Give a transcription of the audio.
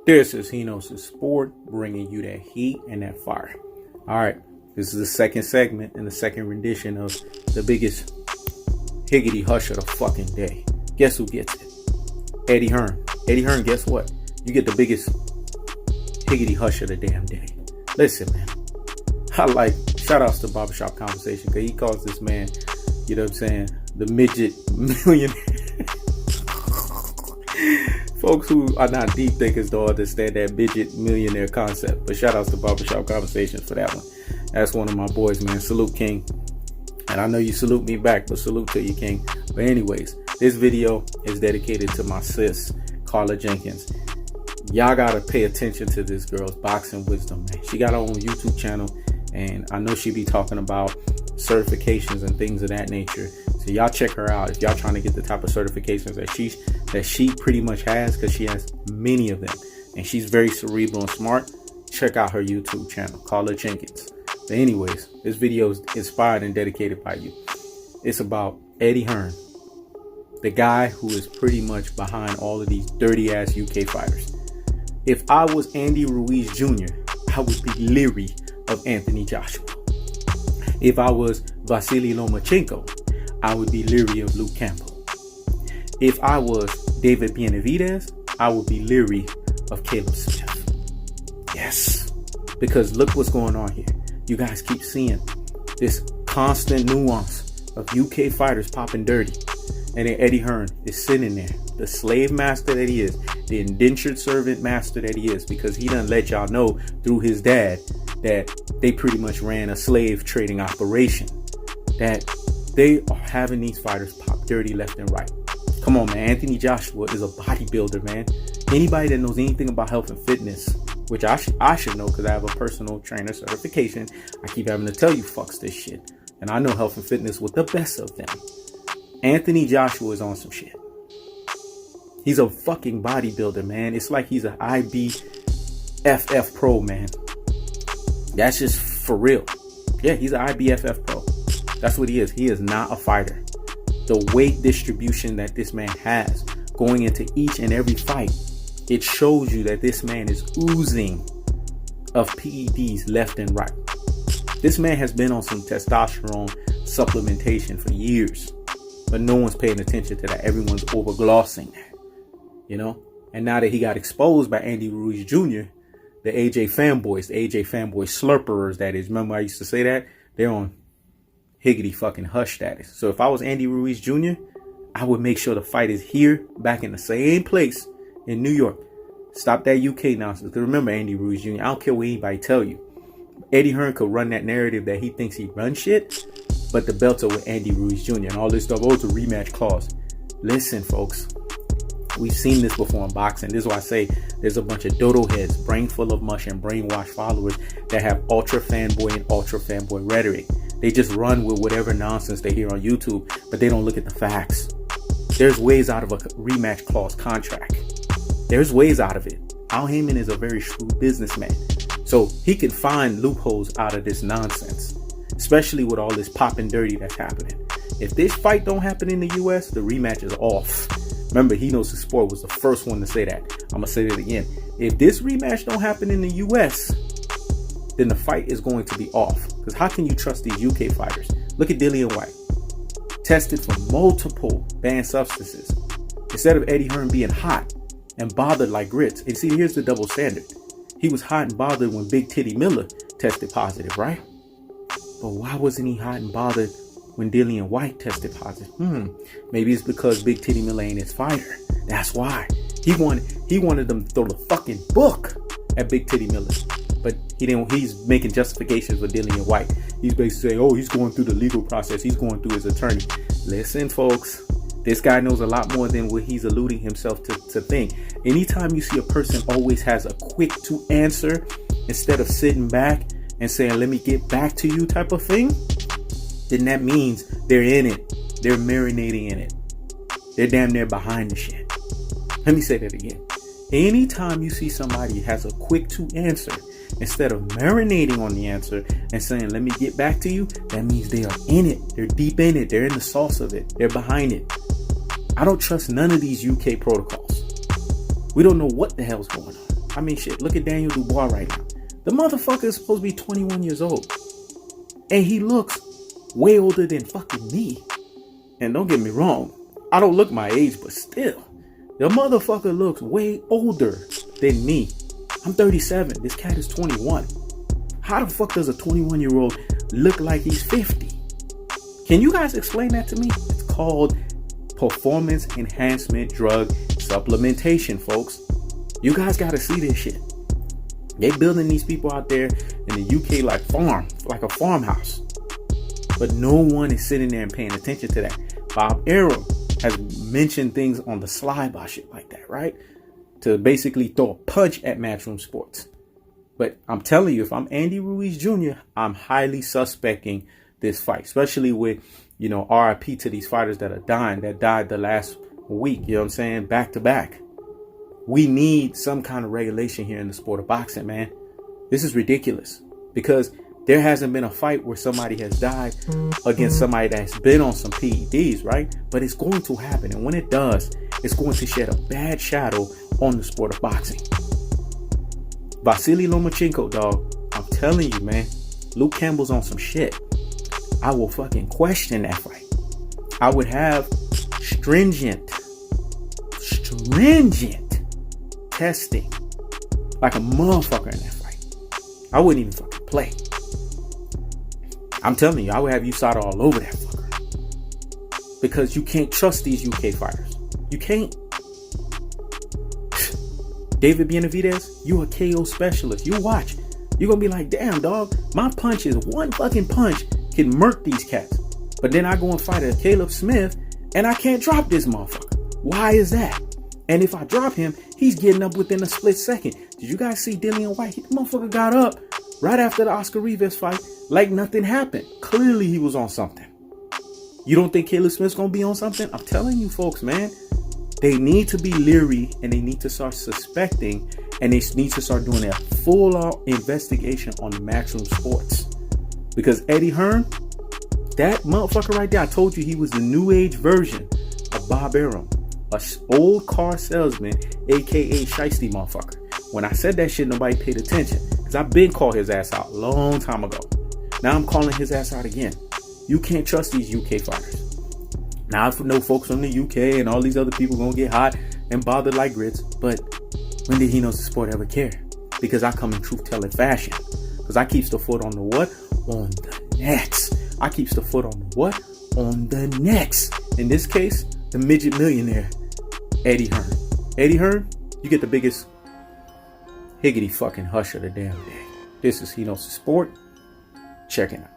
This is Hearn Sport, bringing you that heat and that fire. All right, this is the second segment and the second rendition of the biggest higgity hush of the fucking day. Guess who gets it? Eddie Hearn. Eddie Hearn, guess what? You get the biggest higgity hush of the damn day. Listen, man. Shout outs to Barbershop Conversation, because he calls this man, you know what I'm saying, the midget millionaire. Folks who are not deep thinkers don't understand that midget millionaire concept. But shout outs to Barbershop Conversations for that one. That's one of my boys, man. Salute, King. And I know you salute me back, but salute to you, King. But anyways, this video is dedicated to my sis, Carla Jenkins. Y'all gotta pay attention to this girl's boxing wisdom, man. She got her own YouTube channel, and I know she be talking about certifications and things of that nature. So y'all check her out if y'all trying to get the type of certifications that she pretty much has, because she has many of them, and she's very cerebral and smart. Check out her YouTube channel, Carla Jenkins. But anyways, this video is inspired and dedicated by you. It's about Eddie Hearn, the guy who is pretty much behind all of these dirty ass UK fighters. If I was Andy Ruiz Jr., I would be leery of Anthony Joshua. If I was Vasily Lomachenko, I would be leery of Luke Campbell. If I was David Benavidez, I would be leery of Caleb Smith. Yes, because look what's going on here. You guys keep seeing this constant nuance of UK fighters popping dirty. And then Eddie Hearn is sitting there, the slave master that he is, the indentured servant master that he is, because he done let y'all know through his dad that they pretty much ran a slave trading operation, that they are having these fighters pop dirty left and right. Come on, man. Anthony Joshua is a bodybuilder, man. Anybody that knows anything about health and fitness, which I should know because I have a personal trainer certification, I keep having to tell you fucks this shit. And I know health and fitness with the best of them. Anthony Joshua is on some shit. He's a fucking bodybuilder, man. It's like he's an IBFF pro, man. That's just for real. Yeah, he's an IBFF pro. That's what he is. He is not a fighter. The weight distribution that this man has going into each and every fight, it shows you that this man is oozing of PEDs left and right. This man has been on some testosterone supplementation for years, but no one's paying attention to that. Everyone's overglossing that, you know? And now that he got exposed by Andy Ruiz Jr., the AJ fanboys, slurperers, that is. Remember I used to say that? They're on higgity fucking hush status. So if I was Andy Ruiz Jr., I would make sure the fight is here, back in the same place in New York. Stop that UK nonsense. Because remember, Andy Ruiz Jr., I don't care what anybody tell you. Eddie Hearn could run that narrative that he thinks he runs shit, but the belts are with Andy Ruiz Jr. and all this stuff. Oh, it's a rematch clause. Listen, folks. We've seen this before in boxing. This is why I say there's a bunch of dodo heads, brain full of mush and brainwashed followers that have ultra fanboy rhetoric. They just run with whatever nonsense they hear on YouTube, but they don't look at the facts. There's ways out of a rematch clause contract. There's ways out of it. Al Heyman is a very shrewd businessman, so he can find loopholes out of this nonsense, especially with all this popping dirty that's happening. If this fight don't happen in the US, the rematch is off. Remember, Hearn Sport was the first one to say that. I'm going to say that again. If this rematch don't happen in the US, then the fight is going to be off. Because how can you trust these UK fighters? Look at Dillian White. Tested for multiple banned substances. Instead of Eddie Hearn being hot and bothered like grits. And see, here's the double standard. He was hot and bothered when Big Titty Miller tested positive, right? But why wasn't he hot and bothered when Dillian White tested positive? Maybe it's because Big Titty Miller ain't his fighter. That's why. He wanted them to throw the fucking book at Big Titty Miller. But he didn't. He's making justifications for Dillian White. He's basically saying, oh, he's going through the legal process. He's going through his attorney. Listen, folks. This guy knows a lot more than what he's alluding himself to think. Anytime you see a person always has a quick to answer instead of sitting back and saying, let me get back to you type of thing, then that means they're in it. They're marinating in it. They're damn near behind the shit. Let me say that again. Anytime you see somebody has a quick to answer instead of marinating on the answer and saying, let me get back to you, that means they are in it. They're deep in it. They're in the sauce of it. They're behind it. I don't trust none of these UK protocols. We don't know what the hell's going on. I mean, shit, look at Daniel Dubois right now. The motherfucker is supposed to be 21 years old. And he looks way older than fucking me. And don't get me wrong, I don't look my age, but still, the motherfucker looks way older than me. I'm 37. This cat is 21. How the fuck does a 21-year-old look like he's 50? Can you guys explain that to me? It's called performance enhancement drug supplementation, folks. You guys got to see this shit. They building these people out there in the UK like a farmhouse. But no one is sitting there and paying attention to that. Bob Arum has mentioned things on the sly about shit like that, right? To basically throw a punch at Matchroom Sports. But I'm telling you, if I'm Andy Ruiz Jr., I'm highly suspecting this fight, especially with, RIP to these fighters that are dying, that died the last week, you know what I'm saying? Back to back. We need some kind of regulation here in the sport of boxing, man. This is ridiculous because there hasn't been a fight where somebody has died against somebody that's been on some PEDs, right? But it's going to happen. And when it does, it's going to shed a bad shadow on the sport of boxing. Vasily Lomachenko, dog, I'm telling you, man, Luke Campbell's on some shit. I will fucking question that fight. I would have stringent testing like a motherfucker in that fight. I wouldn't even fucking play. I'm telling you, I would have USADA all over that fucker. Because you can't trust these UK fighters. You can't. David Benavidez, you a KO specialist. You watch. You're going to be like, damn, dog, my punch is one fucking punch can murk these cats. But then I go and fight a Caleb Smith and I can't drop this motherfucker. Why is that? And if I drop him, he's getting up within a split second. Did you guys see Dillian White? The motherfucker got up right after the Oscar Rivas fight like nothing happened. Clearly he was on something. You don't think Caleb Smith's going to be on something? I'm telling you folks, man. They need to be leery and they need to start suspecting and they need to start doing a full-out investigation on the Matchroom Sports. Because Eddie Hearn, that motherfucker right there, I told you he was the new age version of Bob Arum. An old car salesman, aka shiesty motherfucker. When I said that shit, nobody paid attention. Because I've been called his ass out a long time ago. Now I'm calling his ass out again. You can't trust these UK fighters. Now I know folks from the UK and all these other people gonna get hot and bothered like grits. But when did he know the sport ever care? Because I come in truth-telling fashion. Because I keeps the foot on the what? On the necks. I keeps the foot on the what? On the necks. In this case, the midget millionaire, Eddie Hearn. Eddie Hearn, you get the biggest higgity fucking hush of the damn day. This is He Knows the Sport. Check it out.